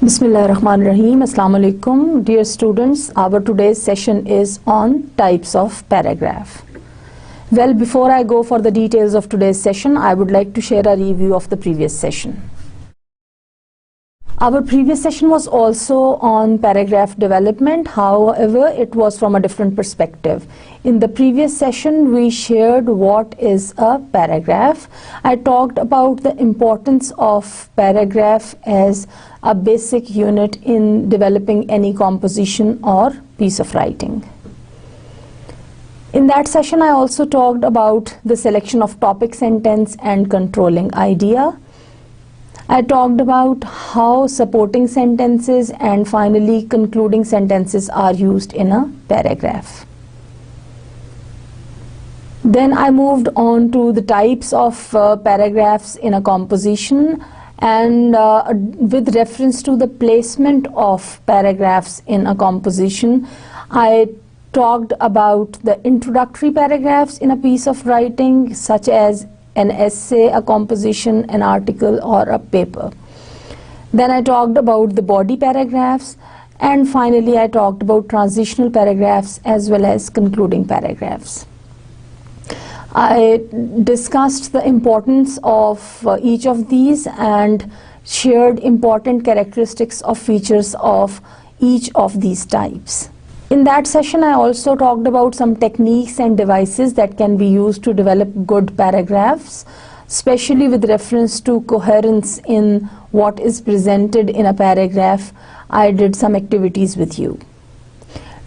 Bismillahirrahmanirrahim. Assalamu alaikum. Dear students, our today's session is on types of paragraph. Well, before I go for the details of today's session, I would like to share a review of the previous session. Our previous session was also on paragraph development, however, it was from a different perspective. In the previous session, we shared what is a paragraph. I talked about the importance of paragraph as a basic unit in developing any composition or piece of writing. In that session, I also talked about the selection of topic sentence and controlling idea. I talked about how supporting sentences and finally concluding sentences are used in a paragraph. Then I moved on to the types of paragraphs in a composition, and with reference to the placement of paragraphs in a composition, I talked about the introductory paragraphs in a piece of writing, such as an essay, a composition, an article, or a paper. Then I talked about the body paragraphs, and finally I talked about transitional paragraphs as well as concluding paragraphs. I discussed the importance of each of these and shared important characteristics of features of each of these types. In that session, I also talked about some techniques and devices that can be used to develop good paragraphs, especially with reference to coherence in what is presented in a paragraph. I did some activities with you.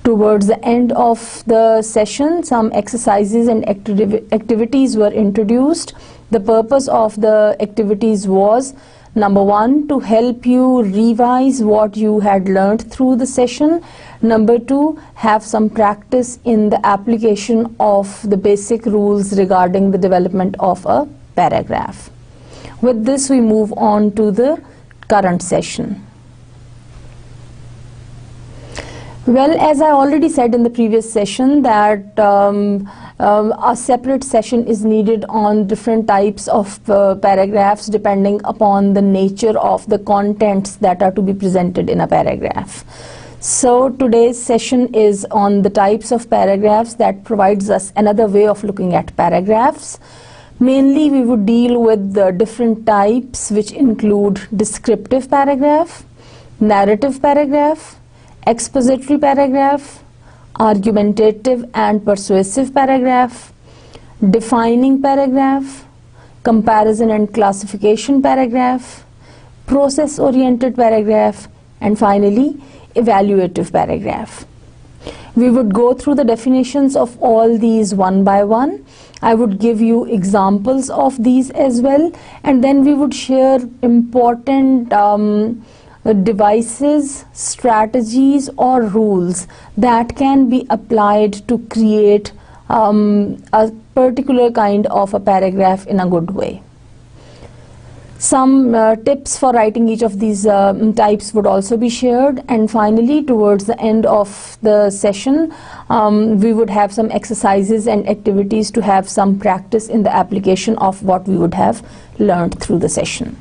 Towards the end of the session, some exercises and activities were introduced. The purpose of the activities was, number one, to help you revise what you had learned through the session. Number two, have some practice in the application of the basic rules regarding the development of a paragraph. With this, we move on to the current session. Well, as I already said in the previous session that a separate session is needed on different types of paragraphs depending upon the nature of the contents that are to be presented in a paragraph. So today's session is on the types of paragraphs. That provides us another way of looking at paragraphs. Mainly we would deal with the different types, which include descriptive paragraph, narrative paragraph, expository paragraph, argumentative and persuasive paragraph, defining paragraph, comparison and classification paragraph, process-oriented paragraph, and finally evaluative paragraph. We would go through the definitions of all these one by one. I would give you examples of these as well, and then we would share important devices, strategies, or rules that can be applied to create a particular kind of a paragraph in a good way. Some tips for writing each of these types would also be shared, and finally towards the end of the session we would have some exercises and activities to have some practice in the application of what we would have learned through the session.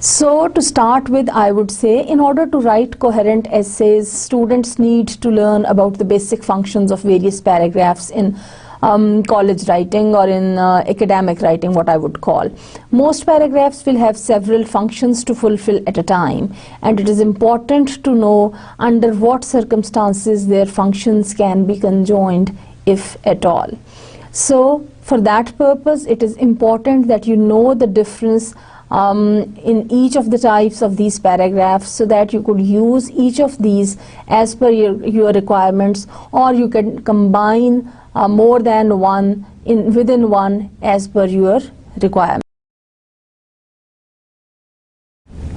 So to start with, I would say, in order to write coherent essays, students need to learn about the basic functions of various paragraphs in college writing or in academic writing, what I would call. Most paragraphs will have several functions to fulfill at a time, and it is important to know under what circumstances their functions can be conjoined, if at all. So for that purpose, it is important that you know the difference in each of the types of these paragraphs, so that you could use each of these as per your requirements, or you can combine more than one within one as per your requirement.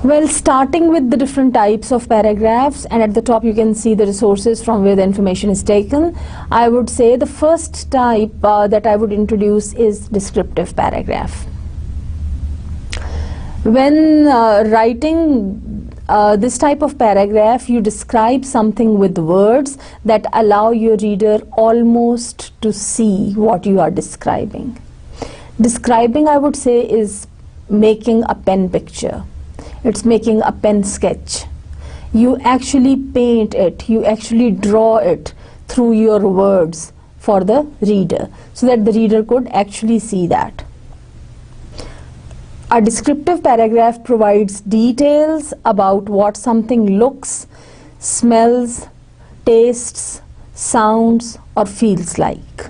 Well, starting with the different types of paragraphs, and at the top you can see the resources from where the information is taken. I would say the first type that I would introduce is descriptive paragraph. When writing this type of paragraph, you describe something with words that allow your reader almost to see what you are describing. Describing, I would say, is making a pen picture. It's making a pen sketch. You actually paint it, you actually draw it through your words for the reader, so that the reader could actually see that. A descriptive paragraph provides details about what something looks, smells, tastes, sounds, or feels like.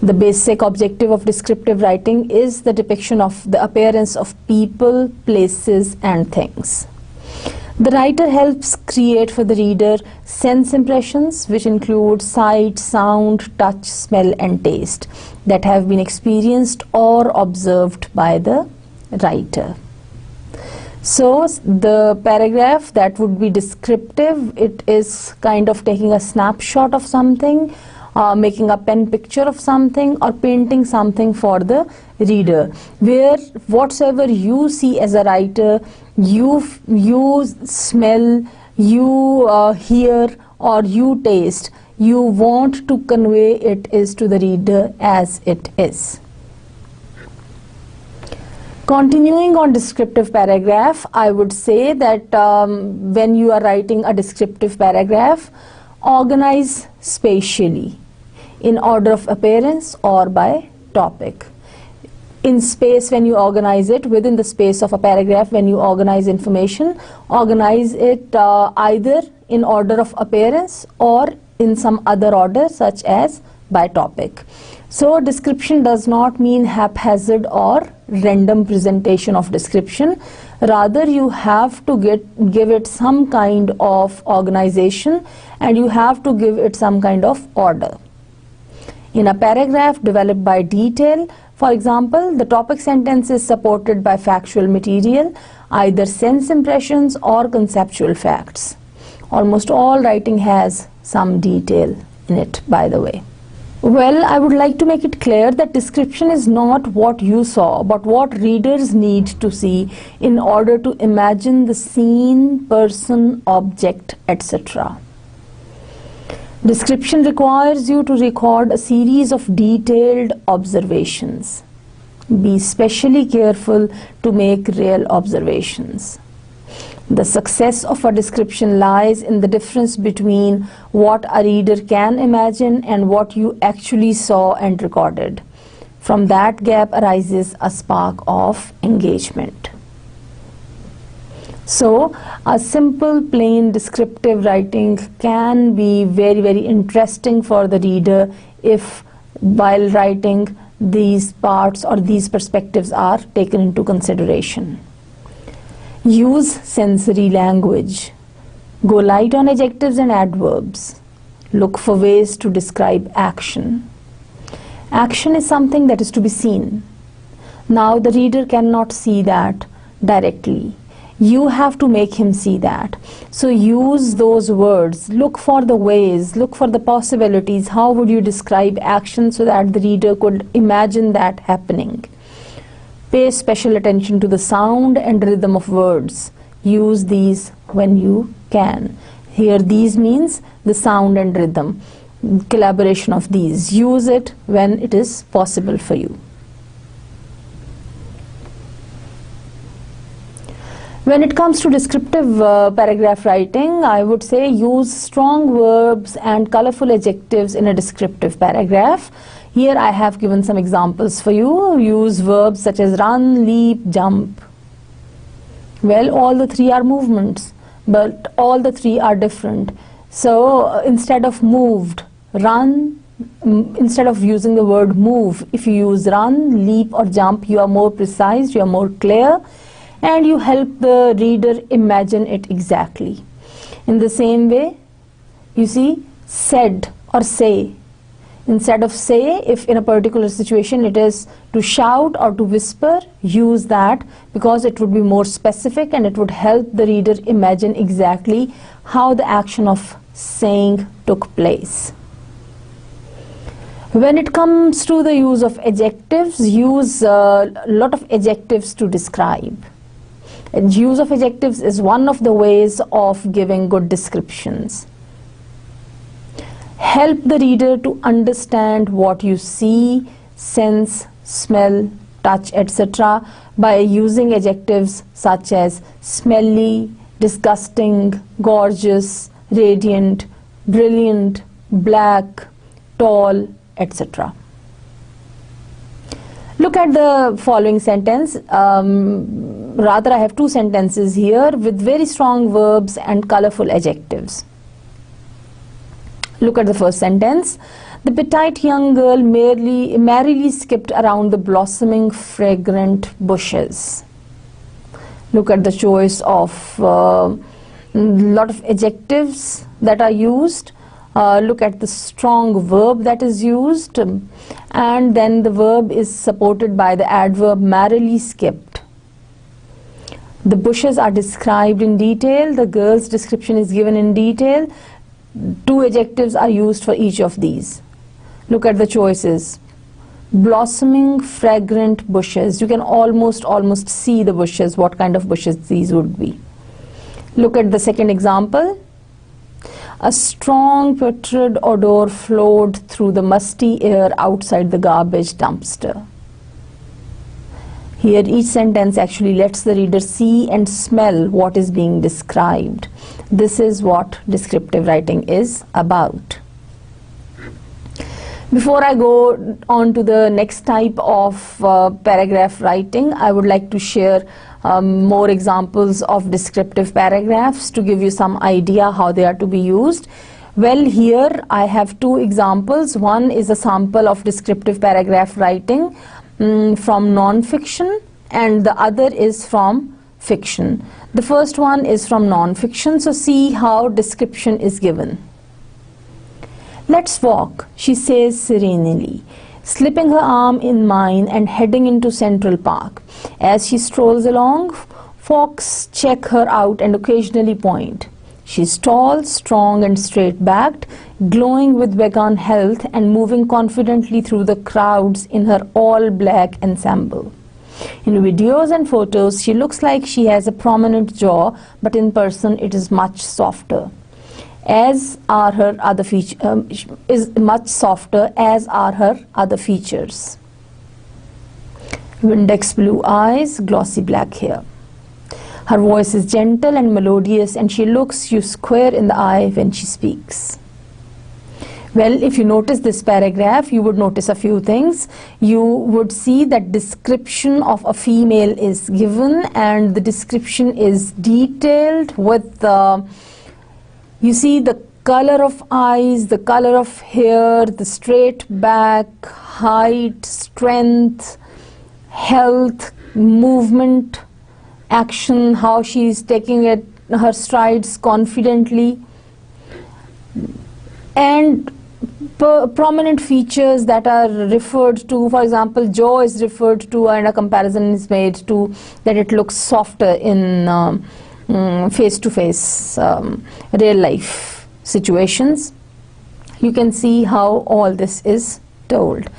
The basic objective of descriptive writing is the depiction of the appearance of people, places, and things. The writer helps create for the reader sense impressions, which include sight, sound, touch, smell, and taste, that have been experienced or observed by the writer. So the paragraph that would be descriptive, it is kind of taking a snapshot of something, making a pen picture of something, or painting something for the reader, where whatsoever you see as a writer, you smell, you hear, or you taste, you want to convey it is to the reader as it is. Continuing on descriptive paragraph, I would say that when you are writing a descriptive paragraph, organize spatially in order of appearance or by topic. In space, when you organize it within the space of a paragraph, when you organize information, organize it either in order of appearance or in some other order, such as by topic. So description does not mean haphazard or random presentation of description. Rather, you have to give it some kind of organization, and you have to give it some kind of order. In a paragraph developed by detail, for example, the topic sentence is supported by factual material, either sense impressions or conceptual facts. Almost all writing has some detail in it, by the way. Well, I would like to make it clear that description is not what you saw, but what readers need to see in order to imagine the scene, person, object, etc. Description requires you to record a series of detailed observations. Be especially careful to make real observations. The success of a description lies in the difference between what a reader can imagine and what you actually saw and recorded. From that gap arises a spark of engagement. So, a simple, plain, descriptive writing can be very, very interesting for the reader if, while writing, these parts or these perspectives are taken into consideration. Use sensory language. Go light on adjectives and adverbs. Look for ways to describe action. Action is something that is to be seen. Now the reader cannot see that directly. You have to make him see that. So use those words. Look for the ways, look for the possibilities. How would you describe action so that the reader could imagine that happening? Pay special attention to the sound and rhythm of words. Use these when you can. Here these means the sound and rhythm, collaboration of these. Use it when it is possible for you. When it comes to descriptive paragraph writing, I would say use strong verbs and colorful adjectives in a descriptive paragraph. Here I have given some examples for you. Use verbs such as run, leap, jump. Well, all the three are movements, but all the three are different. So instead of moved, run, instead of using the word move, if you use run, leap, or jump, you are more precise, you are more clear, and you help the reader imagine it exactly. In the same way, you see, said or say. Instead of say, if in a particular situation it is to shout or to whisper, use that, because it would be more specific and it would help the reader imagine exactly how the action of saying took place. When it comes to the use of adjectives, use a lot of adjectives to describe. And use of adjectives is one of the ways of giving good descriptions. Help the reader to understand what you see, sense, smell, touch, etc., by using adjectives such as smelly, disgusting, gorgeous, radiant, brilliant, black, tall, etc. Look at the following sentence. Rather, I have two sentences here with very strong verbs and colorful adjectives. Look at the first sentence. The petite young girl merrily skipped around the blossoming, fragrant bushes. Look at the choice of lot of adjectives that are used. Look at the strong verb that is used, and then the verb is supported by the adverb merrily skipped. The bushes are described in detail. The girl's description is given in detail. Two adjectives are used for each of these. Look at the choices. Blossoming, fragrant bushes. You can almost see the bushes, what kind of bushes these would be. Look at the second example. A strong putrid odor flowed through the musty air outside the garbage dumpster. Here each sentence actually lets the reader see and smell what is being described. This is what descriptive writing is about. Before I go on to the next type of paragraph writing, I would like to share more examples of descriptive paragraphs to give you some idea how they are to be used. Well, here I have two examples. One is a sample of descriptive paragraph writing from non-fiction, and the other is from fiction. The first one is from non-fiction, so see how description is given. Let's walk, she says serenely, slipping her arm in mine and heading into Central Park. As she strolls along, folks check her out and occasionally point. She's tall, strong and straight-backed, glowing with vegan health and moving confidently through the crowds in her all-black ensemble. In videos and photos, she looks like she has a prominent jaw, but in person it is much softer. As are her other features, Windex blue eyes, glossy black hair. Her voice is gentle and melodious, and she looks you square in the eye when she speaks. Well, if you notice this paragraph, you would notice a few things. You would see that description of a female is given, and the description is detailed with you see the color of eyes, the color of hair, the straight back, height, strength, health, movement, action, how she is taking her strides confidently, and prominent features that are referred to. For example, jaw is referred to, and a comparison is made to that it looks softer in face-to-face real life situations. You can see how all this is told.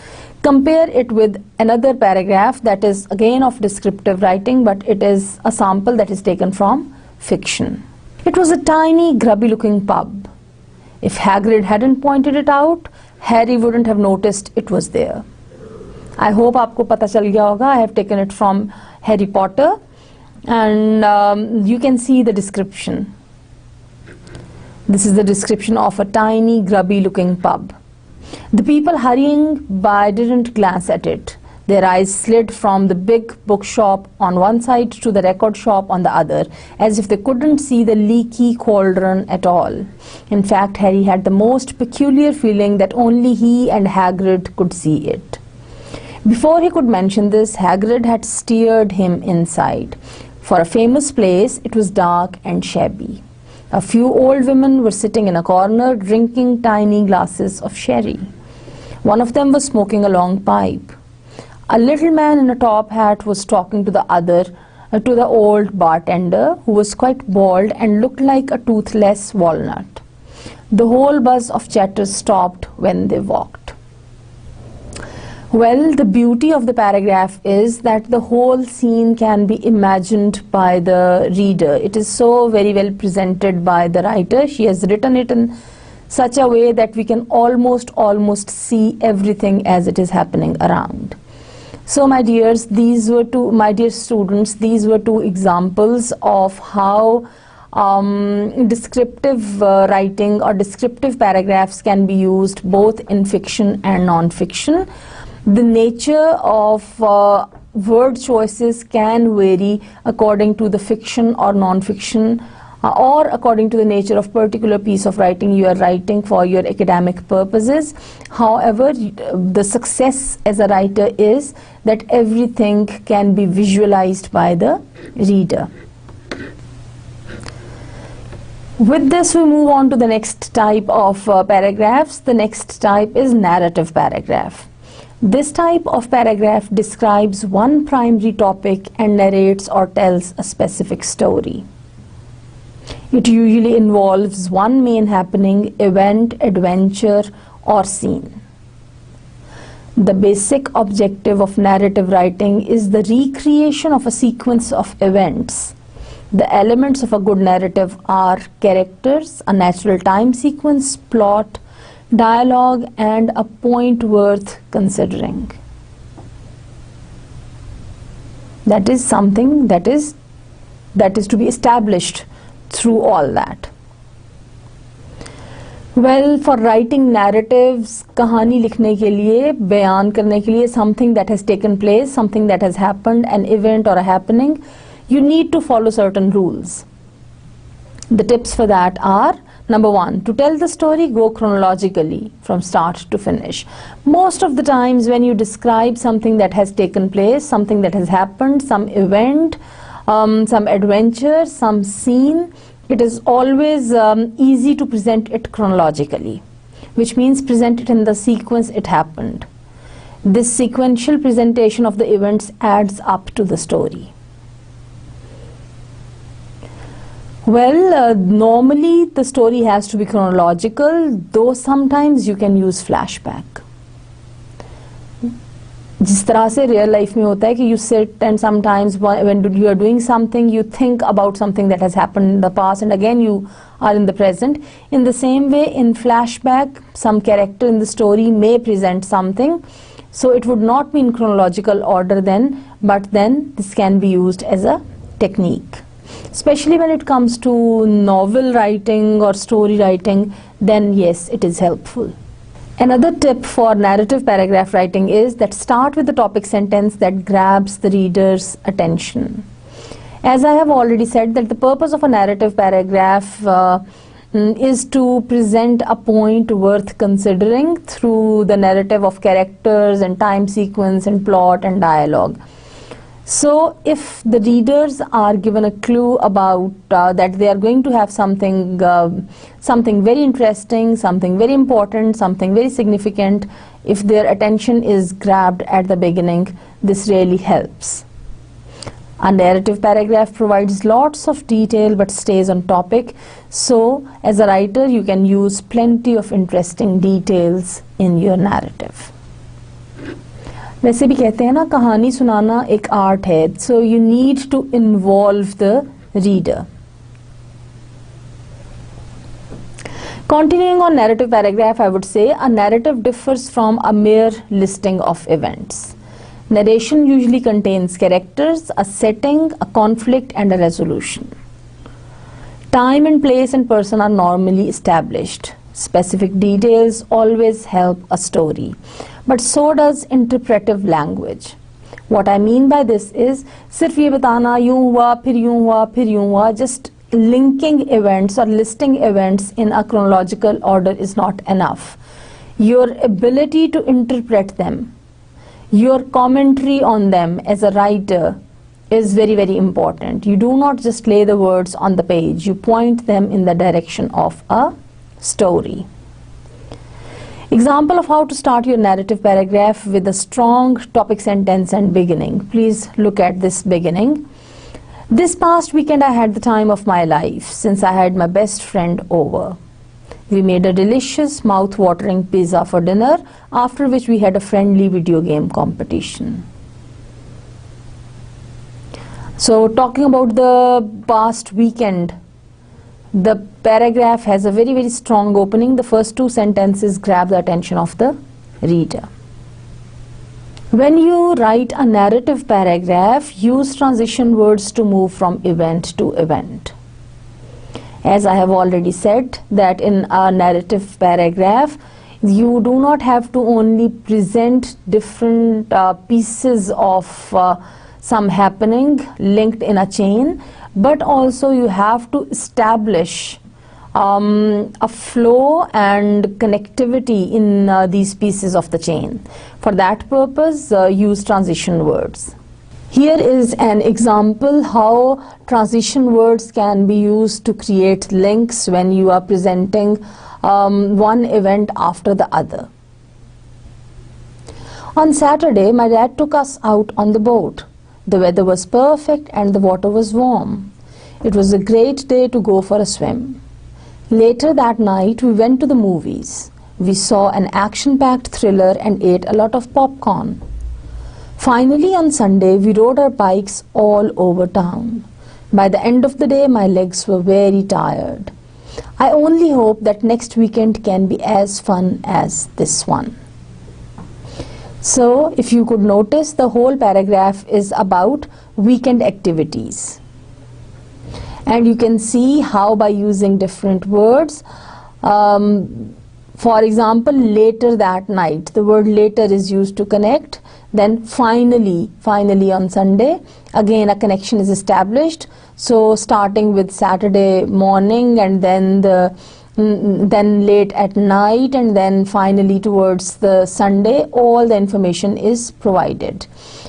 Compare it with another paragraph that is again of descriptive writing, but it is a sample that is taken from fiction. It was a tiny, grubby-looking pub. If Hagrid hadn't pointed it out, Harry wouldn't have noticed it was there. I hope आपको पता चल गया होगा. I have taken it from Harry Potter, and you can see the description. This is the description of a tiny, grubby-looking pub. The people hurrying by didn't glance at it. Their eyes slid from the big bookshop on one side to the record shop on the other, as if they couldn't see the leaky cauldron at all. In fact, Harry had the most peculiar feeling that only he and Hagrid could see it. Before he could mention this, Hagrid had steered him inside. For a famous place, it was dark and shabby. A few old women were sitting in a corner drinking tiny glasses of sherry. One of them was smoking a long pipe. A little man in a top hat was talking to the old bartender, who was quite bald and looked like a toothless walnut. The whole buzz of chatter stopped when they walked. Well, the beauty of the paragraph is that the whole scene can be imagined by the reader. It is so very well presented by the writer. She has written it in such a way that we can almost see everything as it is happening around. So my dear students, these were two examples of how descriptive writing or descriptive paragraphs can be used both in fiction and non-fiction. The nature of word choices can vary according to the fiction or non-fiction or according to the nature of particular piece of writing you are writing for your academic purposes. However, the success as a writer is that everything can be visualized by the reader. With this, we move on to the next type of paragraphs. The next type is narrative paragraph. This type of paragraph describes one primary topic and narrates or tells a specific story. It usually involves one main happening, event, adventure, or scene. The basic objective of narrative writing is the recreation of a sequence of events. The elements of a good narrative are characters, a natural time sequence, plot, dialogue, and a point worth considering. That is something that is to be established through all that. Well, for writing narratives, कहानी लिखने के लिए, बयान करने के लिए, something that has taken place, something that has happened, an event or a happening, you need to follow certain rules. The tips for that are: number one, to tell the story, go chronologically from start to finish. Most of the times when you describe something that has taken place, something that has happened, some event, some adventure, some scene, it is always easy to present it chronologically, which means present it in the sequence it happened. This sequential presentation of the events adds up to the story. Well, normally the story has to be chronological, though sometimes you can use flashback. जिस तरह से real life में होता है कि you sit and sometimes when you are doing something, you think about something that has happened in the past and again you are in the present. In the same way, in flashback, some character in the story may present something. So it would not be in chronological order then, but then this can be used as a technique. Especially when it comes to novel writing or story writing, then yes, it is helpful. Another tip for narrative paragraph writing is that start with the topic sentence that grabs the reader's attention. As I have already said, that the purpose of a narrative paragraph is to present a point worth considering through the narrative of characters and time sequence and plot and dialogue. So if the readers are given a clue about that they are going to have something very interesting, something very important, something very significant, if their attention is grabbed at the beginning, this really helps. A narrative paragraph provides lots of detail but stays on topic. So as a writer, you can use plenty of interesting details in your narrative. वैसे भी कहते हैं ना, कहानी सुनाना एक art है, so you need to involve the reader. Continuing on narrative paragraph, I would say a narrative differs from a mere listing of events. Narration usually contains characters, a setting, a conflict, and a resolution. Time and place and person are normally established. Specific details always help a story, but so does interpretive language. What I mean by this is, सिर्फ ये बताना यूं हुआ फिर यूं हुआ फिर यूं हुआ, just linking events or listing events in a chronological order is not enough. Your ability to interpret them, your commentary on them as a writer is very, very important. You do not just lay the words on the page, you point them in the direction of a story. Example of how to start your narrative paragraph with a strong topic sentence and beginning. Please look at this beginning. This past weekend I had the time of my life since I had my best friend over. We made a delicious mouth-watering pizza for dinner, after which we had a friendly video game competition. So talking about the past weekend, the paragraph has a very, very strong opening. The first two sentences grab the attention of the reader. When you write a narrative paragraph, use transition words to move from event to event. As I have already said, that in a narrative paragraph, you do not have to only present different pieces of some happening linked in a chain, but also you have to establish a flow and connectivity in these pieces of the chain. For that purpose, use transition words. Here is an example how transition words can be used to create links when you are presenting one event after the other. On Saturday, my dad took us out on the boat. The weather was perfect and the water was warm. It was a great day to go for a swim. Later that night, we went to the movies. We saw an action-packed thriller and ate a lot of popcorn. Finally, on Sunday, we rode our bikes all over town. By the end of the day, my legs were very tired. I only hope that next weekend can be as fun as this one. So, if you could notice, the whole paragraph is about weekend activities. And you can see how by using different words, for example, later that night, the word later is used to connect. Then finally on Sunday, again a connection is established. So starting with Saturday morning and then late at night and then finally towards the Sunday, all the information is provided.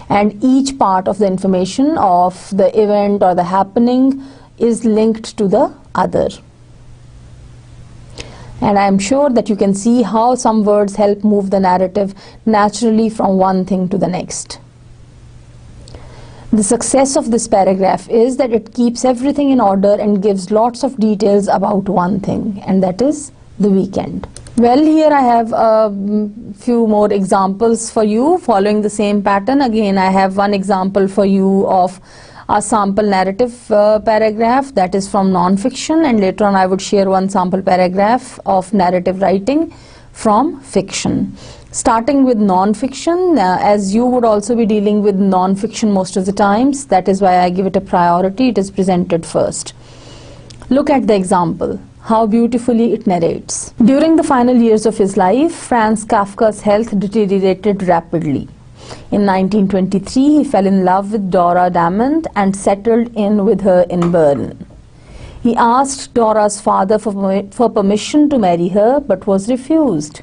And each part of the information of the event or the happening is linked to the other. And I am sure that you can see how some words help move the narrative naturally from one thing to the next. The success of this paragraph is that it keeps everything in order and gives lots of details about one thing, and that is the weekend. Well, here I have a few more examples for you following the same pattern. Again, I have one example for you of a sample narrative paragraph that is from non-fiction, and later on I would share one sample paragraph of narrative writing from fiction. Starting with non-fiction, as you would also be dealing with non-fiction most of the times, that is why I give it a priority. It is presented first. Look at the example, how beautifully it narrates. During the final years of his life, Franz Kafka's health deteriorated rapidly. In 1923, he fell in love with Dora Damont and settled in with her in Bern. He asked Dora's father for permission to marry her, but was refused.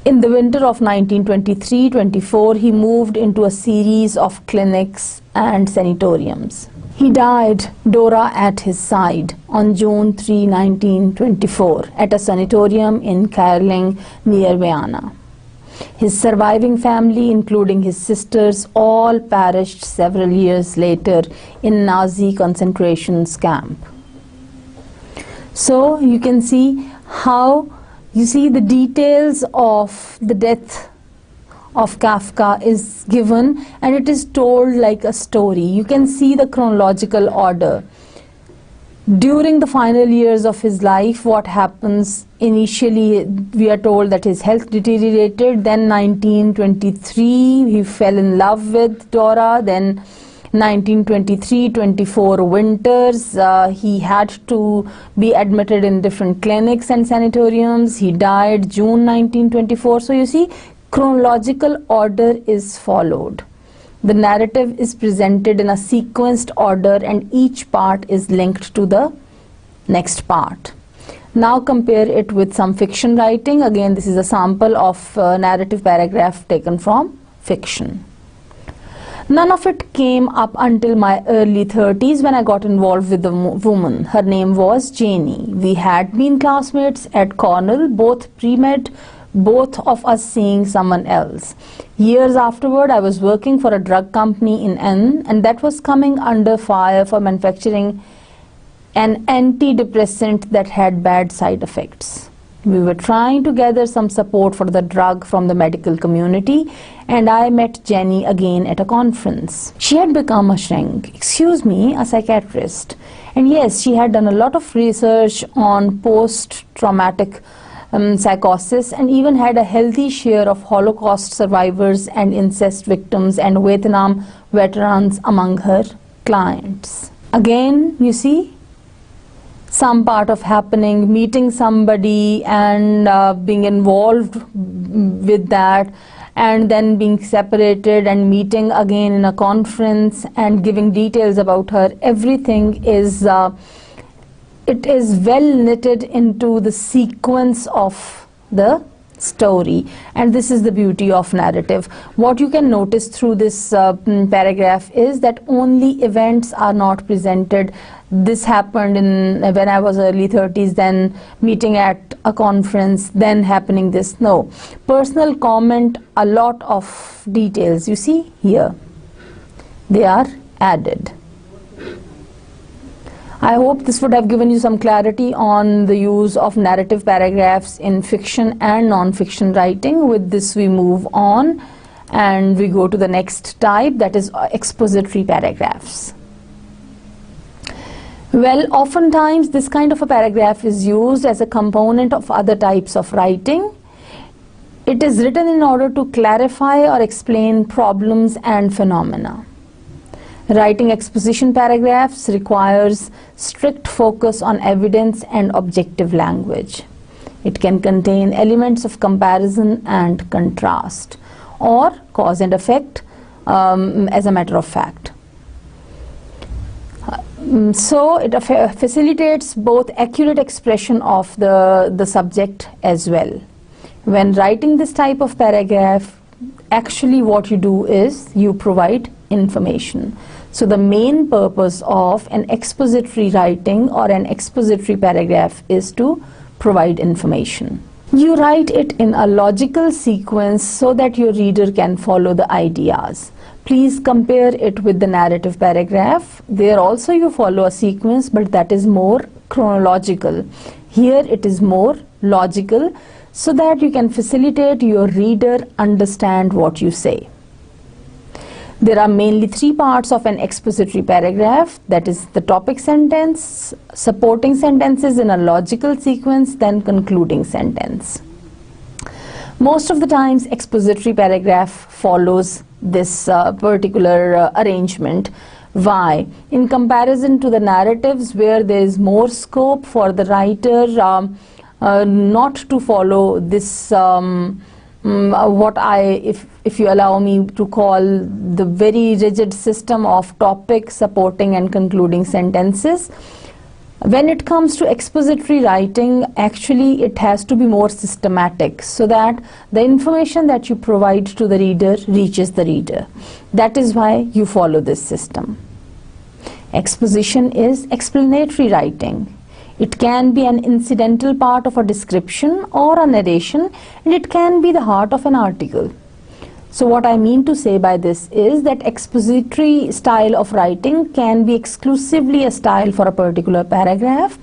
In the winter of 1923-24, he moved into a series of clinics and sanatoriums. He died, Dora at his side, on June 3, 1924, at a sanatorium in Kaerling near Vienna. His surviving family, including his sisters, all perished several years later in Nazi concentration camp. So you can see how the details of the death of Kafka is given, and it is told like a story. You can see the chronological order. During the final years of his life, what happens? Initially, we are told that his health deteriorated. Then 1923, he fell in love with Dora. Then 1923-24 winters, he had to be admitted in different clinics and sanatoriums. He died June 1924. So you see, chronological order is followed. The narrative is presented in a sequenced order and each part is linked to the next part. Now compare it with some fiction writing. Again, this is a sample of narrative paragraph taken from fiction. None of it came up until my early 30s when I got involved with a woman. Her name was Janie. We had been classmates at Cornell, both pre-med, both of us seeing someone else. Years afterward, I was working for a drug company in N, and that was coming under fire for manufacturing an antidepressant that had bad side effects. We were trying to gather some support for the drug from the medical community, and I met Jenny again at a conference. She had become a shrink, a psychiatrist. And yes, she had done a lot of research on post-traumatic psychosis, and even had a healthy share of Holocaust survivors and incest victims and Vietnam veterans among her clients. Again, you see, some part of happening, meeting somebody and being involved with that, and then being separated and meeting again in a conference and giving details about her. Everything is it is well knitted into the sequence of the story, and this is the beauty of narrative. What you can notice through this paragraph is that only events are not presented. This happened when I was early 30s, then meeting at a conference, then happening this. No, personal comment, a lot of details you see here, they are added. I hope this would have given you some clarity on the use of narrative paragraphs in fiction and non-fiction writing. With this we move on and we go to the next type, that is expository paragraphs. Well, oftentimes this kind of a paragraph is used as a component of other types of writing. It is written in order to clarify or explain problems and phenomena. Writing exposition paragraphs requires strict focus on evidence and objective language. It can contain elements of comparison and contrast, or cause and effect as a matter of fact. So it facilitates both accurate expression of the subject as well. When writing this type of paragraph, actually what you do is you provide information. So the main purpose of an expository writing or an expository paragraph is to provide information. You write it in a logical sequence so that your reader can follow the ideas. Please compare it with the narrative paragraph. There also you follow a sequence, but that is more chronological. Here it is more logical, so that you can facilitate your reader understand what you say. There are mainly three parts of an expository paragraph, that is the topic sentence, supporting sentences in a logical sequence, then concluding sentence. Most of the times expository paragraph follows this particular arrangement. Why? In comparison to the narratives, where there is more scope for the writer not to follow this if you allow me to call the very rigid system of topic, supporting and concluding sentences. When it comes to expository writing, actually it has to be more systematic, so that the information that you provide to the reader reaches the reader. That is why you follow this system. Exposition is explanatory writing. It can be an incidental part of a description or a narration, and it can be the heart of an article. So what I mean to say by this is that expository style of writing can be exclusively a style for a particular paragraph,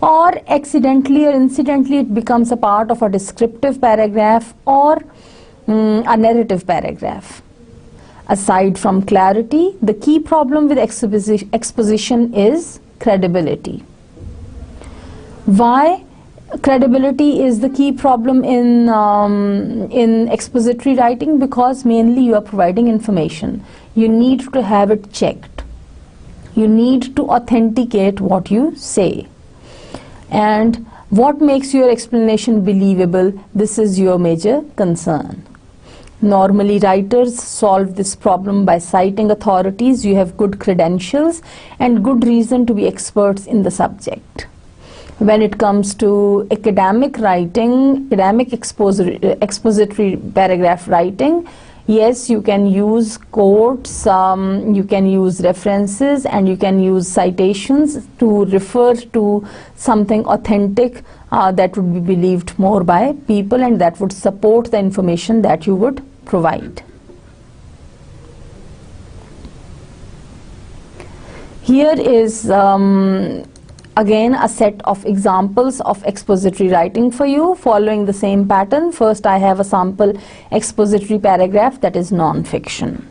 or accidentally or incidentally it becomes a part of a descriptive paragraph or a narrative paragraph. Aside from clarity, the key problem with exposition is credibility. Why credibility is the key problem in expository writing? Because mainly you are providing information. You need to have it checked. You need to authenticate what you say. And what makes your explanation believable? This is your major concern. Normally writers solve this problem by citing authorities. You have good credentials and good reason to be experts in the subject. When it comes to academic writing, academic expository paragraph writing, yes, you can use quotes, you can use references, and you can use citations to refer to something authentic that would be believed more by people, and that would support the information that you would provide. Here is again a set of examples of expository writing for you, following the same pattern. First I have a sample expository paragraph that is non-fiction.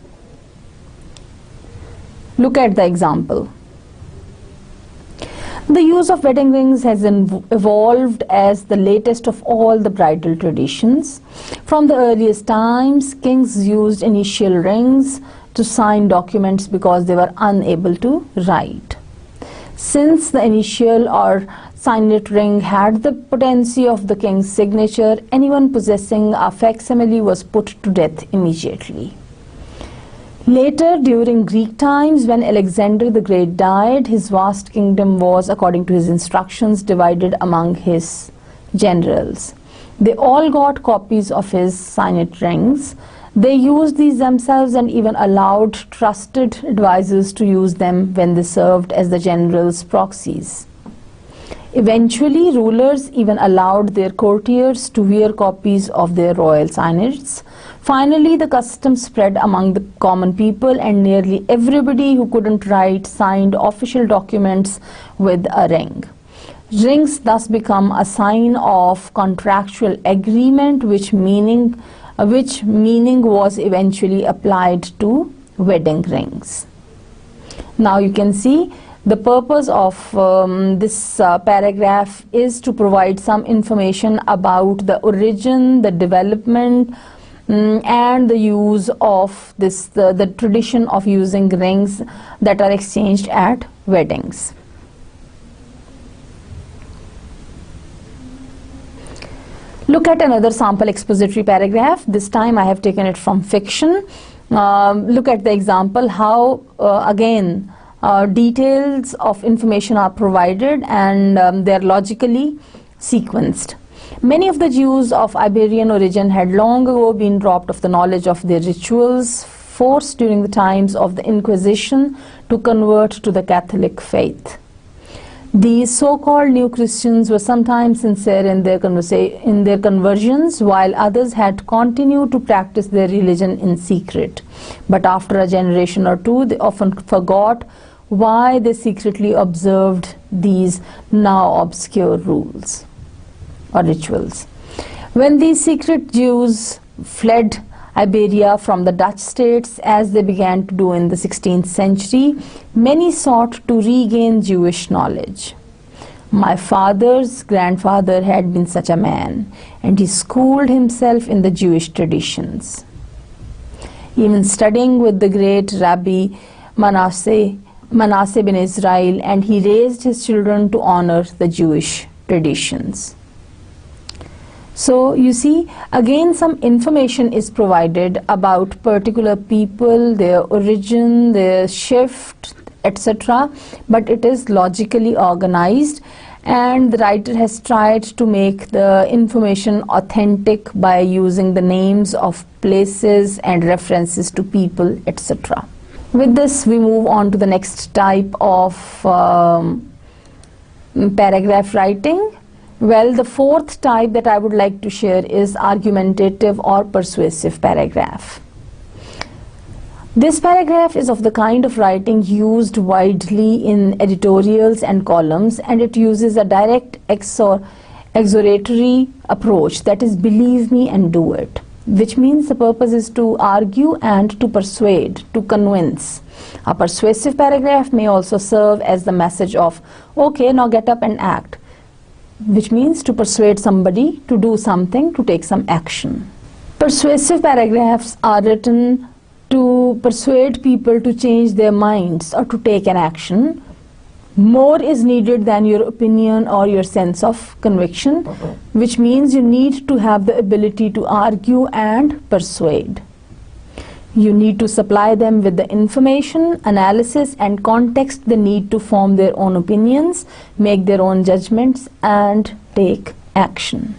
Look at the example. The use of wedding rings has evolved as the latest of all the bridal traditions. From the earliest times, kings used initial rings to sign documents because they were unable to write. Since the initial or signet ring had the potency of the king's signature, anyone possessing a facsimile was put to death immediately. Later, during Greek times, when Alexander the Great died, his vast kingdom was, according to his instructions, divided among his generals. They all got copies of his signet rings. They used these themselves and even allowed trusted advisors to use them when they served as the generals' proxies. Eventually, rulers even allowed their courtiers to wear copies of their royal signets. Finally, the custom spread among the common people, and nearly everybody who couldn't write signed official documents with a ring. Rings thus become a sign of contractual agreement, which meaning was eventually applied to wedding rings. Now you can see the purpose of this paragraph is to provide some information about the origin, the development, and the use of this, the tradition of using rings that are exchanged at weddings. Look at another sample expository paragraph. This time I have taken it from fiction. Look at the example how again details of information are provided and they are logically sequenced. Many of the Jews of Iberian origin had long ago been robbed of the knowledge of their rituals, forced during the times of the Inquisition to convert to the Catholic faith. These so-called new Christians were sometimes sincere in their conversions, while others had continued to practice their religion in secret. But after a generation or two, they often forgot why they secretly observed these now obscure rules or rituals. When these secret Jews fled Iberia from the Dutch states, as they began to do in the 16th century, many sought to regain Jewish knowledge. My father's grandfather had been such a man, and he schooled himself in the Jewish traditions. Even studying with the great Rabbi Manasseh ben Israel, and he raised his children to honor the Jewish traditions. So you see, again some information is provided about particular people, their origin, their shift, etc. But it is logically organized, and the writer has tried to make the information authentic by using the names of places and references to people, etc. With this, we move on to the next type of paragraph writing. Well, the fourth type that I would like to share is argumentative or persuasive paragraph. This paragraph is of the kind of writing used widely in editorials and columns, and it uses a direct exhortatory approach, that is, believe me and do it, which means the purpose is to argue and to persuade, to convince. A persuasive paragraph may also serve as the message of, okay, now get up and act, which means to persuade somebody to do something, to take some action. Persuasive paragraphs are written to persuade people to change their minds or to take an action. More is needed than your opinion or your sense of conviction, which means you need to have the ability to argue and persuade. You need to supply them with the information, analysis, and context they need to form their own opinions, make their own judgments, and take action.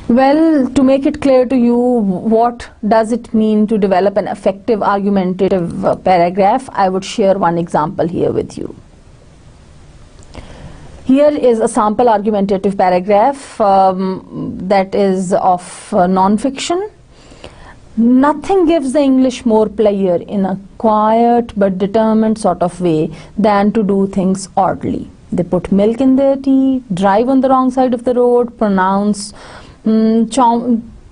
Well, to make it clear to you what does it mean to develop an effective argumentative paragraph, I would share one example here with you. Here is a sample argumentative paragraph that is of non-fiction. Nothing gives the English more pleasure in a quiet but determined sort of way than to do things oddly. They put milk in their tea, drive on the wrong side of the road, pronounce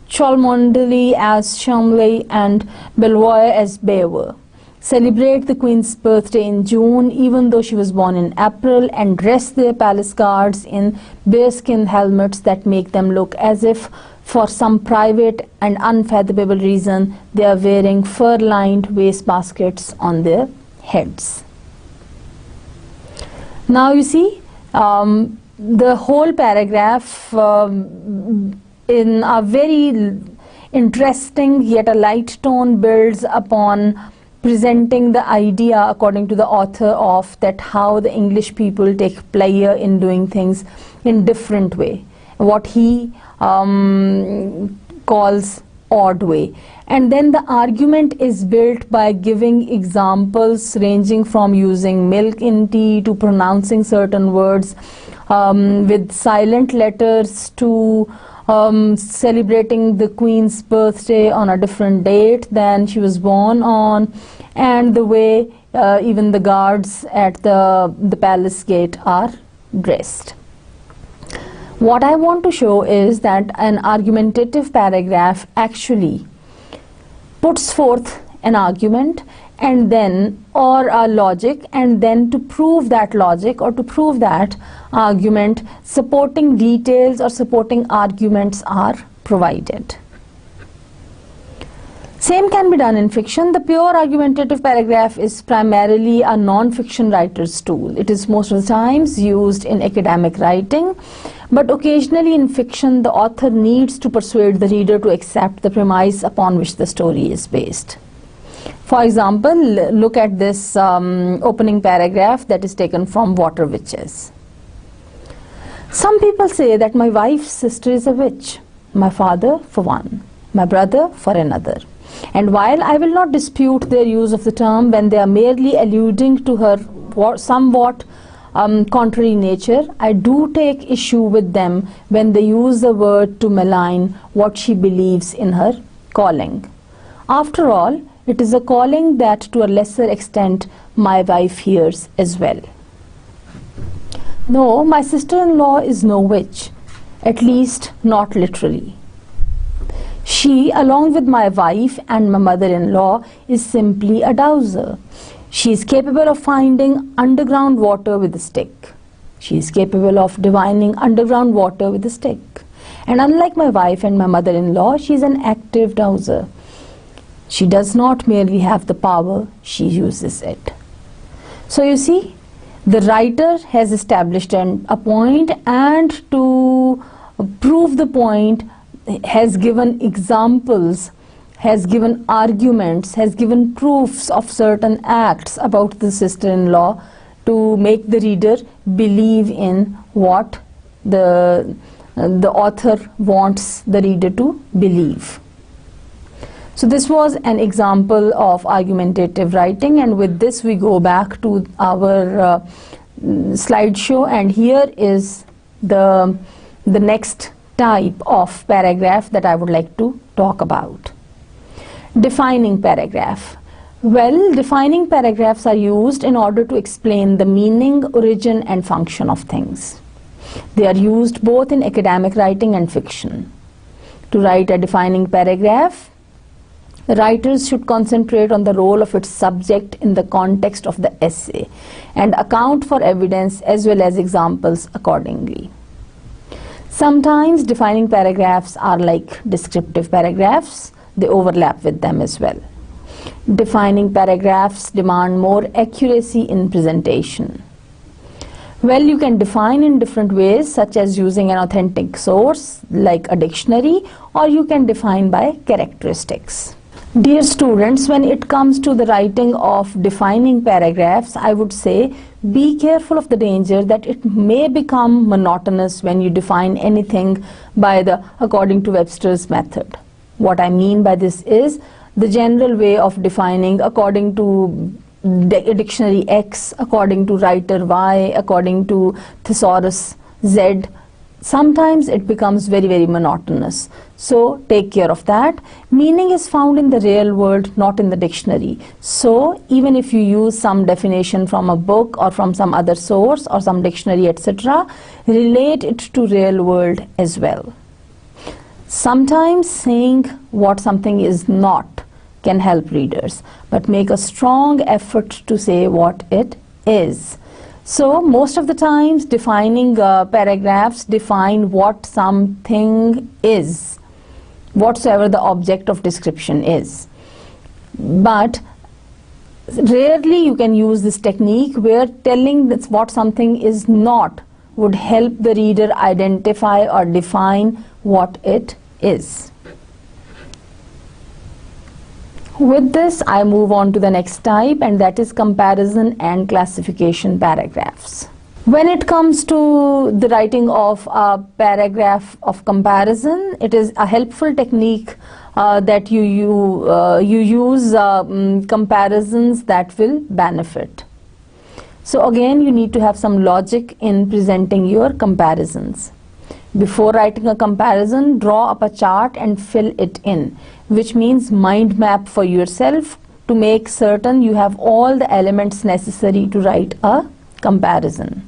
Cholmondeley as Chomley and Belvoir as Bever. celebrate the Queen's birthday in June even though she was born in April, and dress their palace guards in bearskin helmets that make them look as if for some private and unfathomable reason they are wearing fur-lined waste baskets on their heads. Now you see, the whole paragraph in a very interesting yet a light tone builds upon presenting the idea, according to the author, of that how the English people take pleasure in doing things in different way, what he calls odd way. And then the argument is built by giving examples ranging from using milk in tea to pronouncing certain words with silent letters to celebrating the Queen's birthday on a different date than she was born on, and the way even the guards at the palace gate are dressed. What I want to show is that an argumentative paragraph actually puts forth an argument and then, or a logic, and then to prove that logic or to prove that argument, supporting details or supporting arguments are provided. Same can be done in fiction. The pure argumentative paragraph is primarily a non-fiction writer's tool. It is most of the times used in academic writing, but occasionally in fiction the author needs to persuade the reader to accept the premise upon which the story is based. For example, look at this opening paragraph that is taken from Water Witches. Some people say that my wife's sister is a witch, my father for one, my brother for another. And while I will not dispute their use of the term when they are merely alluding to her somewhat contrary nature, I do take issue with them when they use the word to malign what she believes in her calling. After all, it is a calling that to a lesser extent my wife hears as well. No, my sister-in-law is no witch, at least not literally. She, along with my wife and my mother-in-law, is simply a dowser. She is capable of finding underground water with a stick. She is capable of divining underground water with a stick. And unlike my wife and my mother-in-law, she is an active dowser. She does not merely have the power, she uses it. So you see, the writer has established a point, and to prove the point has given examples, has given arguments, has given proofs of certain acts about the sister-in-law to make the reader believe in what the author wants the reader to believe. So this was an example of argumentative writing, and with this we go back to our slideshow, and here is the next type of paragraph that I would like to talk about. Defining paragraph. Well, defining paragraphs are used in order to explain the meaning, origin and function of things. They are used both in academic writing and fiction. To write a defining paragraph, writers should concentrate on the role of its subject in the context of the essay and account for evidence as well as examples accordingly. Sometimes defining paragraphs are like descriptive paragraphs. They overlap with them as well. Defining paragraphs demand more accuracy in presentation. Well, you can define in different ways, such as using an authentic source like a dictionary, or you can define by characteristics. Dear students, when it comes to the writing of defining paragraphs, I would say be careful of the danger that it may become monotonous when you define anything by the according to Webster's method. What I mean by this is the general way of defining according to dictionary X, according to writer Y, according to thesaurus Z. Sometimes it becomes very, very monotonous. So take care of that. Meaning is found in the real world, not in the dictionary. So even if you use some definition from a book or from some other source or some dictionary, etc., relate it to real world as well. Sometimes saying what something is not can help readers, but make a strong effort to say what it is. So most of the times defining paragraphs define what something is, whatsoever the object of description is. But rarely you can use this technique where telling that what something is not would help the reader identify or define what it is. With this, I move on to the next type, and that is comparison and classification paragraphs. When it comes to the writing of a paragraph of comparison, it is a helpful technique that you use comparisons that will benefit. So again, you need to have some logic in presenting your comparisons. Before writing a comparison, draw up a chart and fill it in, which means mind map for yourself to make certain you have all the elements necessary to write a comparison.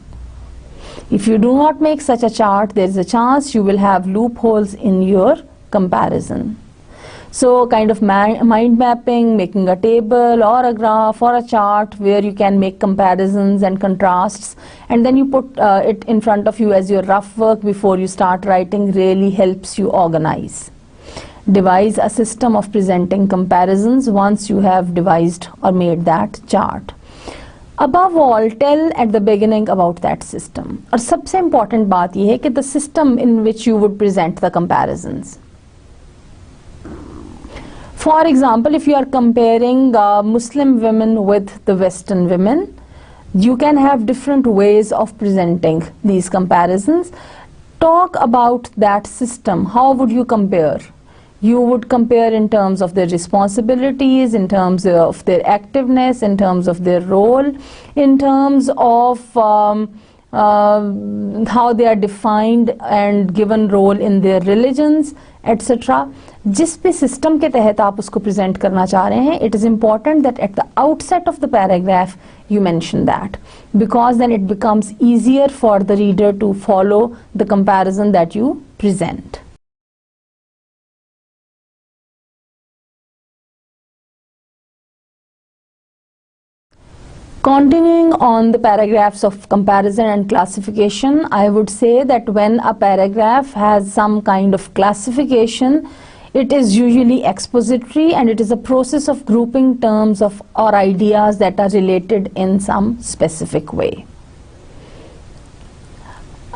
If you do not make such a chart, there is a chance you will have loopholes in your comparison. So kind of mind mapping, making a table or a graph or a chart where you can make comparisons and contrasts, and then you put it in front of you as your rough work before you start writing, really helps you organize. Devise a system of presenting comparisons once you have devised or made that chart. Above all, tell at the beginning about that system. और सबसे important बात ये है कि the system in which you would present the comparisons. For example, if you are comparing Muslim women with the Western women, you can have different ways of presenting these comparisons. Talk about that system. How would you compare? You would compare in terms of their responsibilities, in terms of their activeness, in terms of their role, in terms of how they are defined and given role in their religions, etc. जिस भी system के तहत आप उसको present करना चाह रहे हैं, it is important that at the outset of the paragraph you mention that, because then it becomes easier for the reader to follow the comparison that you present. Continuing on the paragraphs of comparison and classification, I would say that when a paragraph has some kind of classification, it is usually expository, and it is a process of grouping terms of or ideas that are related in some specific way.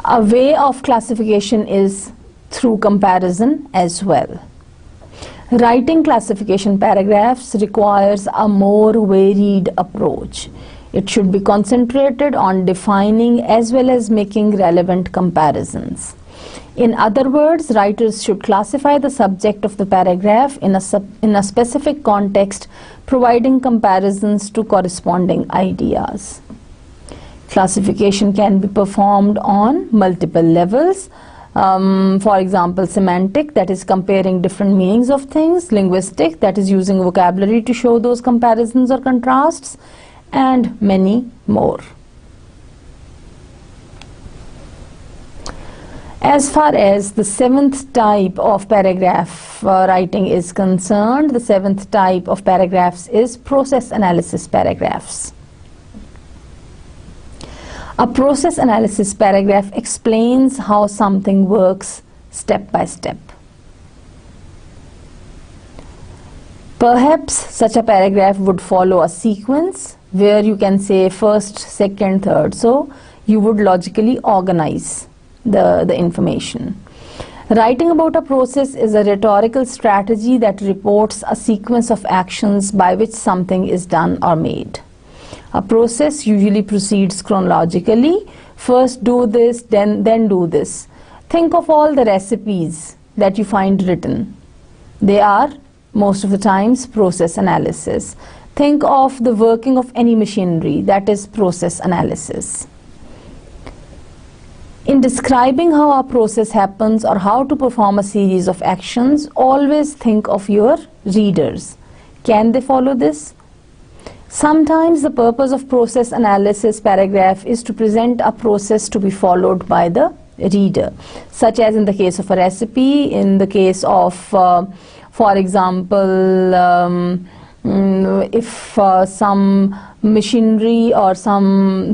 A way of classification is through comparison as well. Writing classification paragraphs requires a more varied approach. It should be concentrated on defining as well as making relevant comparisons. In other words, writers should classify the subject of the paragraph in a specific context, providing comparisons to corresponding ideas. Classification can be performed on multiple levels. For example, semantic, that is comparing different meanings of things; linguistic, that is using vocabulary to show those comparisons or contrasts, and many more. As far as the seventh type of paragraph writing is concerned, the seventh type of paragraphs is process analysis paragraphs. A process analysis paragraph explains how something works step by step. Perhaps such a paragraph would follow a sequence where you can say first, second, third. So you would logically organize the information. Writing about a process is a rhetorical strategy that reports a sequence of actions by which something is done or made. A process usually proceeds chronologically. First do this, then do this. Think of all the recipes that you find written. They are most of the times process analysis. Think of the working of any machinery, that is process analysis. In describing how a process happens or how to perform a series of actions, always think of your readers. Can they follow this? Sometimes the purpose of process analysis paragraph is to present a process to be followed by the reader, such as in the case of a recipe, in the case of For example, if some machinery or some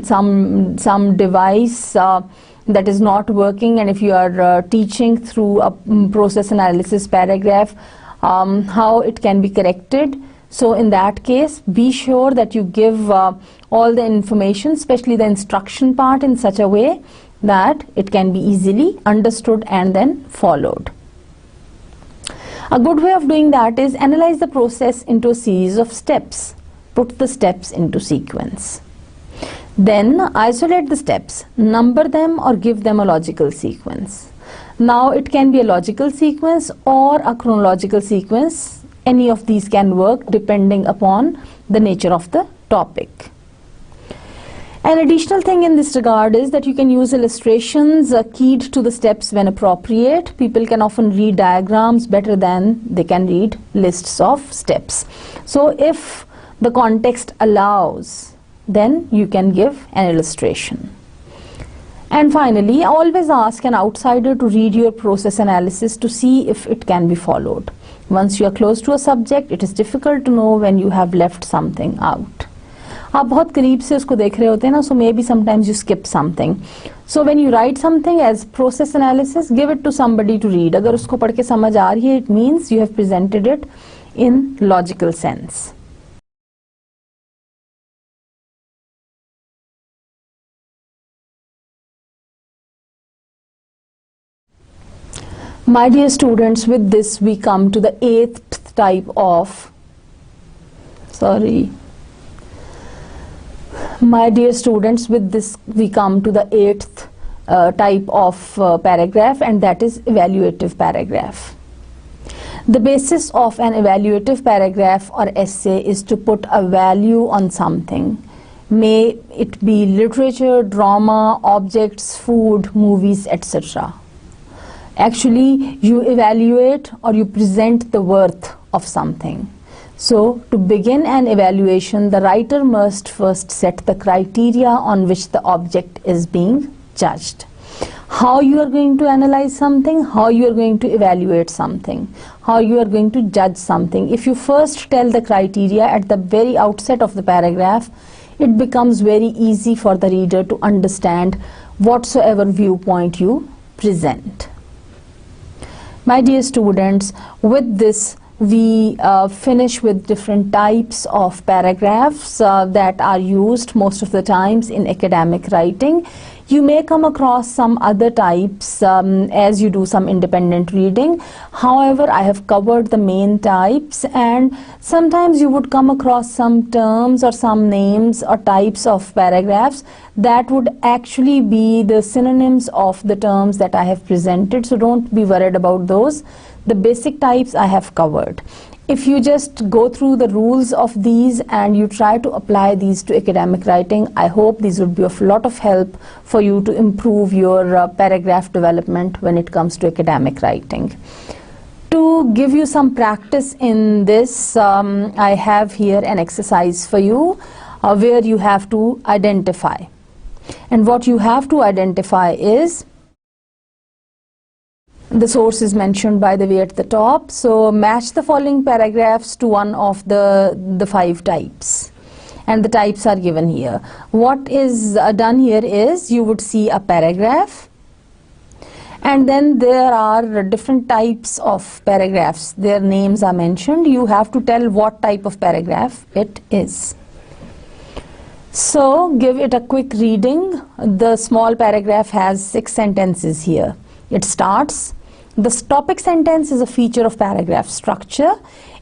device that is not working, and if you are teaching through a process analysis paragraph how it can be corrected. So in that case, be sure that you give all the information, especially the instruction part, in such a way that it can be easily understood and then followed. A good way of doing that is analyze the process into a series of steps. Put the steps into sequence. Then isolate the steps, number them or give them a logical sequence. Now it can be a logical sequence or a chronological sequence. Any of these can work depending upon the nature of the topic. An additional thing in this regard is that you can use illustrations keyed to the steps when appropriate. People can often read diagrams better than they can read lists of steps. So if the context allows, then you can give an illustration. And finally, always ask an outsider to read your process analysis to see if it can be followed. Once you are close to a subject, it is difficult to know when you have left something out. आप बहुत करीब से उसको देख रहे होते हैं ना, so maybe sometimes you skip something. So when you write something as process analysis, give it to somebody to read. अगर उसको पढ़ के समझ आ रही है, it means you have presented it in logical sense. My dear students, with this we come to the 8th type of, my dear students, with this we come to the 8th type of paragraph, and that is evaluative paragraph. The basis of an evaluative paragraph or essay is to put a value on something. May it be literature, drama, objects, food, movies, etc. Actually, you evaluate or you present the worth of something. So, to begin an evaluation, the writer must first set the criteria on which the object is being judged. How you are going to analyze something, how you are going to evaluate something, how you are going to judge something. If you first tell the criteria at the very outset of the paragraph, it becomes very easy for the reader to understand whatsoever viewpoint you present. My dear students, with this we finish with different types of paragraphs that are used most of the times in academic writing. You may come across some other types as you do some independent reading. However, I have covered the main types, and sometimes you would come across some terms or some names or types of paragraphs that would actually be the synonyms of the terms that I have presented. So don't be worried about those. The basic types I have covered. If you just go through the rules of these and you try to apply these to academic writing, I hope these would be of a lot of help for you to improve your paragraph development when it comes to academic writing. To give you some practice in this, I have here an exercise for you where you have to identify. And what you have to identify is the source is mentioned by the way at the top. So match the following paragraphs to one of the 5 types, and the types are given here. What is done here is you would see a paragraph, and then there are different types of paragraphs. Their names are mentioned. You have to tell what type of paragraph it is. So give it a quick reading. The small paragraph has 6 sentences here. It starts. The topic sentence is a feature of paragraph structure.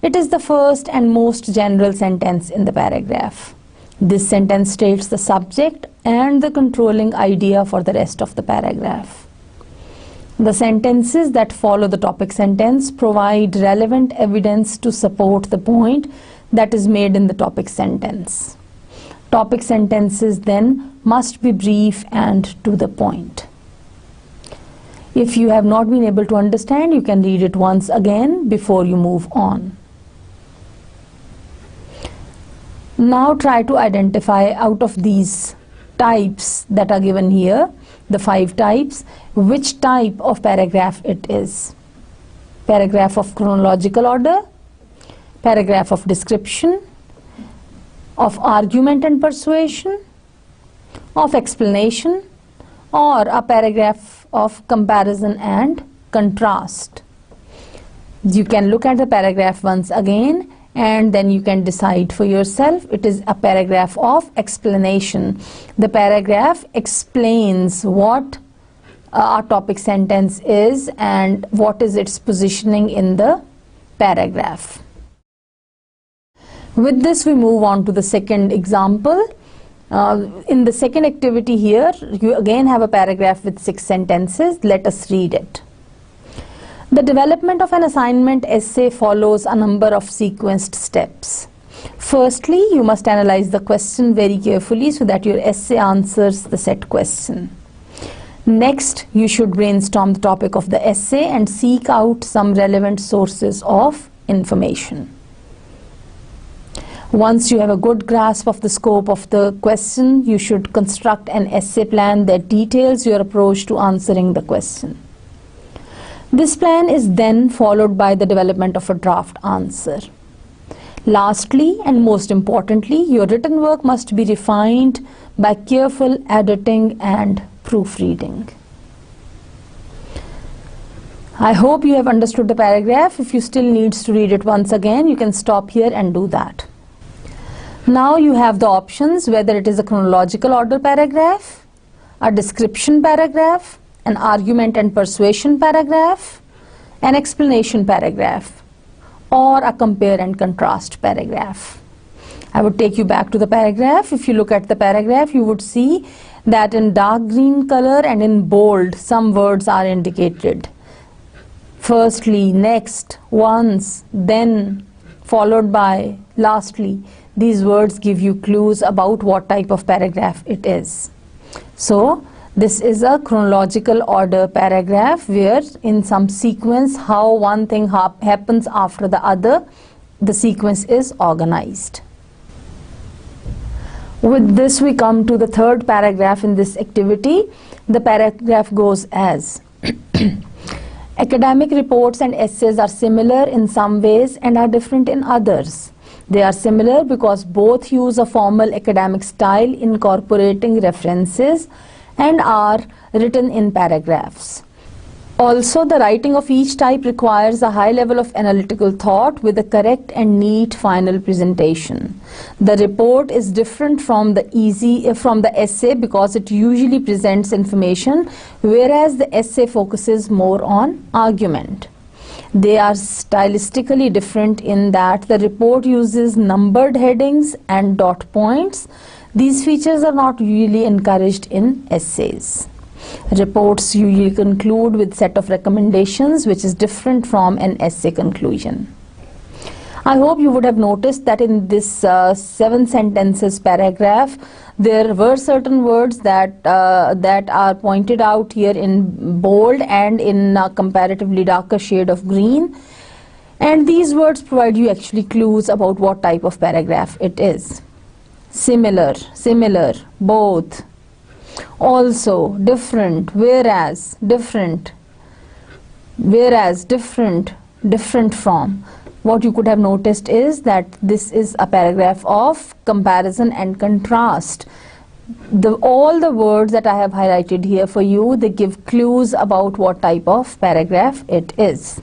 It is the first and most general sentence in the paragraph. This sentence states the subject and the controlling idea for the rest of the paragraph. The sentences that follow the topic sentence provide relevant evidence to support the point that is made in the topic sentence. Topic sentences then must be brief and to the point. If you have not been able to understand, you can read it once again before you move on. Now try to identify out of these types that are given here, the 5 types, which type of paragraph it is. paragraph of chronological order, paragraph of description, of argument and persuasion, of explanation, or a paragraph of comparison and contrast. You can look at the paragraph once again and then you can decide for yourself. It is a paragraph of explanation. The paragraph explains what a topic sentence is and what is its positioning in the paragraph. With this, we move on to the second example. In the second activity here, you again have a paragraph with 6 sentences. Let us read it. The development of an assignment essay follows a number of sequenced steps. Firstly, you must analyze the question very carefully so that your essay answers the set question. Next, you should brainstorm the topic of the essay and seek out some relevant sources of information. Once you have a good grasp of the scope of the question, you should construct an essay plan that details your approach to answering the question. This plan is then followed by the development of a draft answer. Lastly, and most importantly, your written work must be refined by careful editing and proofreading. I hope you have understood the paragraph. If you still need to read it once again, you can stop here and do that. Now you have the options whether it is a chronological order paragraph, a description paragraph, an argument and persuasion paragraph, an explanation paragraph, or a compare and contrast paragraph. I would take you back to the paragraph. If you look at the paragraph, you would see that in dark green color and in bold, some words are indicated. Firstly, next, once, then, followed by, lastly. These words give you clues about what type of paragraph it is. So, this is a chronological order paragraph where in some sequence how one thing happens after the other, the sequence is organized. With this, we come to the third paragraph in this activity. The paragraph goes as academic reports and essays are similar in some ways and are different in others. They are similar because both use a formal academic style incorporating references and are written in paragraphs. Also, the writing of each type requires a high level of analytical thought with a correct and neat final presentation. The report is different from the essay because it usually presents information, whereas the essay focuses more on argument. They are stylistically different in that the report uses numbered headings and dot points. These features are not usually encouraged in essays. Reports usually conclude with set of recommendations, which is different from an essay conclusion. I hope you would have noticed that in this 7 sentences paragraph, there were certain words that are pointed out here in bold and in a comparatively darker shade of green. And these words provide you actually clues about what type of paragraph it is. Similar, similar, both, also, different, whereas, different, different from. What you could have noticed is that this is a paragraph of comparison and contrast. All the words that I have highlighted here for you, they give clues about what type of paragraph it is.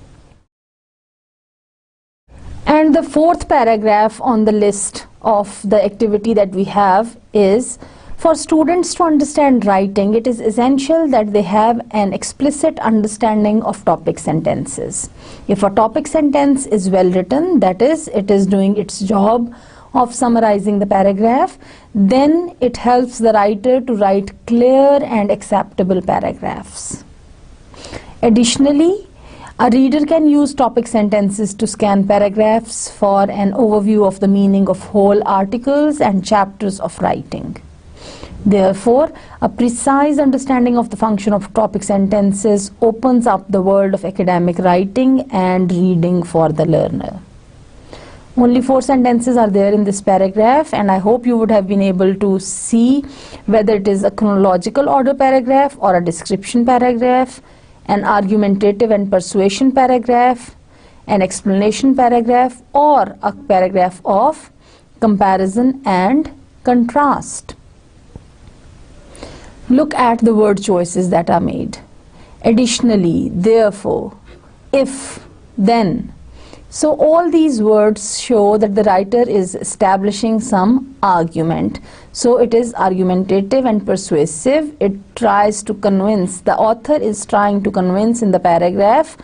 And the fourth paragraph on the list of the activity that we have is, for students to understand writing, it is essential that they have an explicit understanding of topic sentences. If a topic sentence is well written, that is, it is doing its job of summarizing the paragraph, then it helps the writer to write clear and acceptable paragraphs. Additionally, a reader can use topic sentences to scan paragraphs for an overview of the meaning of whole articles and chapters of writing. Therefore, a precise understanding of the function of topic sentences opens up the world of academic writing and reading for the learner. Only 4 sentences are there in this paragraph, and I hope you would have been able to see whether it is a chronological order paragraph or a description paragraph, an argumentative and persuasion paragraph, an explanation paragraph, or a paragraph of comparison and contrast. Look at the word choices that are made. Additionally, therefore, if, then. So all these words show that the writer is establishing some argument. So it is argumentative and persuasive. It tries to convince, the author is trying to convince in the paragraph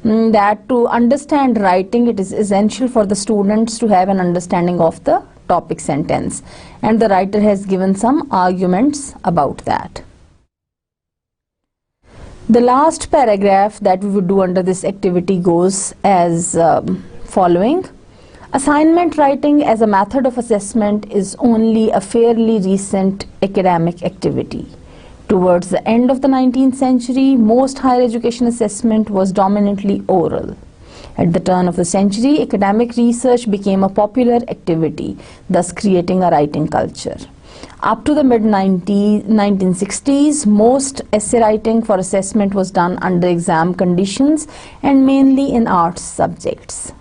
that to understand writing, it is essential for the students to have an understanding of the topic sentence. And the writer has given some arguments about that. The last paragraph that we would do under this activity goes as following. Assignment writing as a method of assessment is only a fairly recent academic activity. Towards the end of the 19th century, most higher education assessment was dominantly oral. At the turn of the century, academic research became a popular activity, thus creating a writing culture. Up to the mid-1960s, most essay writing for assessment was done under exam conditions and mainly in arts subjects.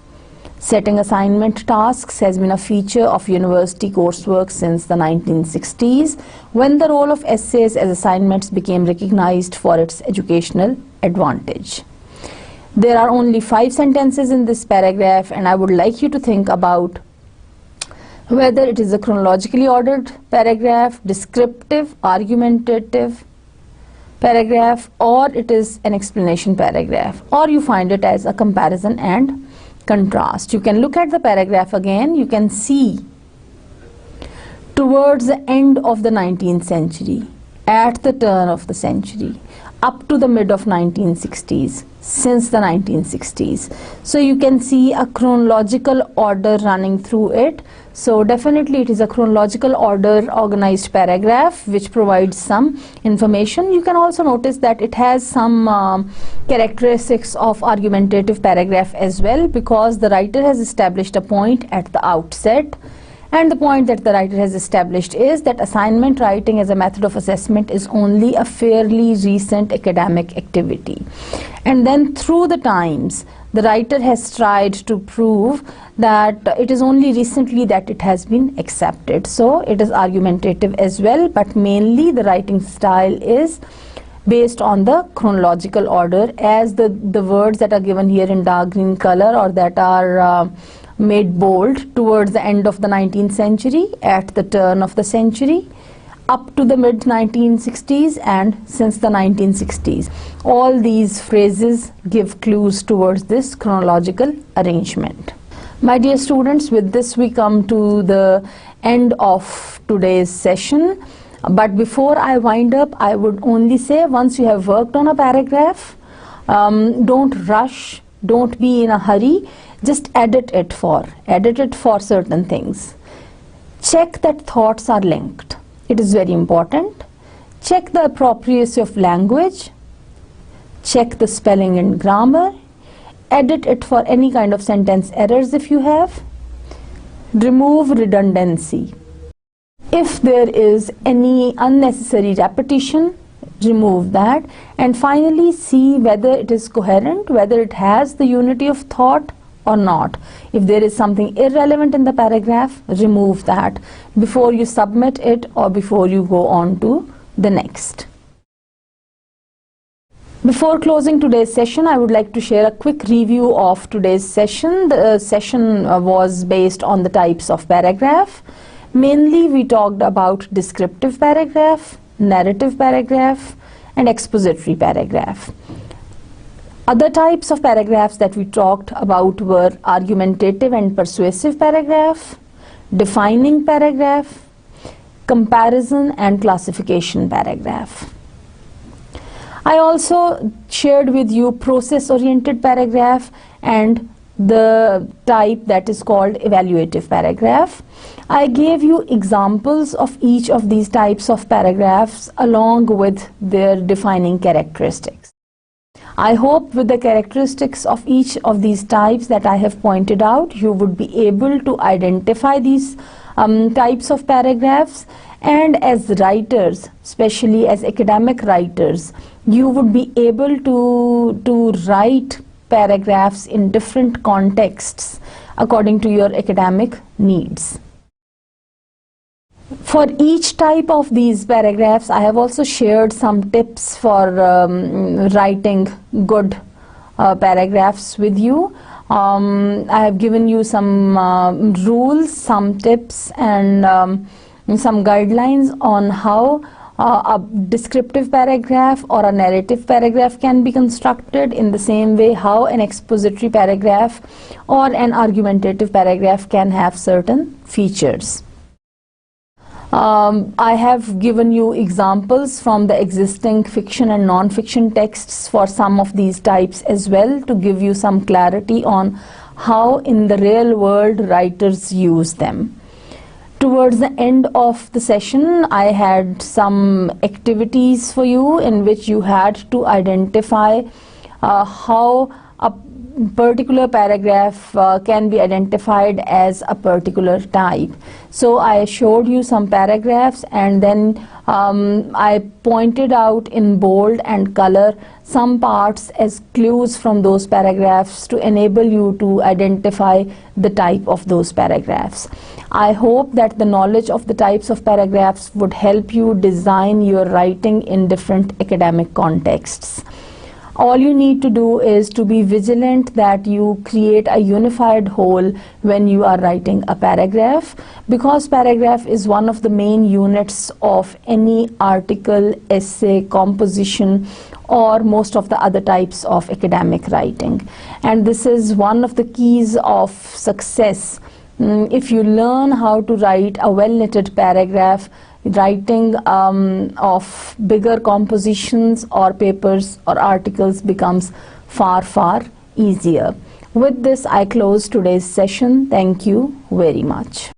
Setting assignment tasks has been a feature of university coursework since the 1960s, when the role of essays as assignments became recognized for its educational advantage. There are only 5 sentences in this paragraph, and I would like you to think about whether it is a chronologically ordered paragraph, descriptive, argumentative paragraph, or it is an explanation paragraph, or you find it as a comparison and contrast. You can look at the paragraph again. You can see towards the end of the 19th century, at the turn of the century, up to the mid of 1960s, since the 1960s. So you can see a chronological order running through it. So definitely it is a chronological order organized paragraph which provides some information. You can also notice that it has some characteristics of argumentative paragraph as well, because the writer has established a point at the outset. And the point that the writer has established is that assignment writing as a method of assessment is only a fairly recent academic activity. And then through the times, the writer has tried to prove that it is only recently that it has been accepted. So it is argumentative as well, but mainly the writing style is based on the chronological order, as the words that are given here in dark green color or that are made bold towards the end of the 19th century, at the turn of the century, up to the mid-1960s, and since the 1960s. All these phrases give clues towards this chronological arrangement. My dear students, with this we come to the end of today's session. But before I wind up, I would only say, once you have worked on a paragraph, don't rush, don't be in a hurry. Just edit it for certain things. Check that thoughts are linked. It is very important. Check the appropriacy of language. Check the spelling and grammar. Edit it for any kind of sentence errors if you have. Remove redundancy. If there is any unnecessary repetition, remove that. And finally, see whether it is coherent, whether it has the unity of thought or not. If there is something irrelevant in the paragraph, remove that before you submit it or before you go on to the next. Before closing today's session, I would like to share a quick review of today's session. The session was based on the types of paragraph. Mainly we talked about descriptive paragraph, narrative paragraph, and expository paragraph. Other types of paragraphs that we talked about were argumentative and persuasive paragraph, defining paragraph, comparison and classification paragraph. I also shared with you process-oriented paragraph and the type that is called evaluative paragraph. I gave you examples of each of these types of paragraphs along with their defining characteristics. I hope with the characteristics of each of these types that I have pointed out, you would be able to identify these types of paragraphs, and as writers, especially as academic writers, you would be able to write paragraphs in different contexts according to your academic needs. For each type of these paragraphs, I have also shared some tips for writing good paragraphs with you. I have given you some rules, some tips, and some guidelines on how a descriptive paragraph or a narrative paragraph can be constructed, in the same way how an expository paragraph or an argumentative paragraph can have certain features. I have given you examples from the existing fiction and non-fiction texts for some of these types as well, to give you some clarity on how in the real world writers use them. Towards the end of the session, I had some activities for you in which you had to identify how a particular paragraph can be identified as a particular type. So I showed you some paragraphs, and then I pointed out in bold and color some parts as clues from those paragraphs to enable you to identify the type of those paragraphs. I hope that the knowledge of the types of paragraphs would help you design your writing in different academic contexts. All you need to do is to be vigilant that you create a unified whole when you are writing a paragraph, because paragraph is one of the main units of any article, essay, composition, or most of the other types of academic writing. And this is one of the keys of success. If you learn how to write a well-knitted paragraph, writing of bigger compositions or papers or articles becomes far, far easier. With this, I close today's session. Thank you very much.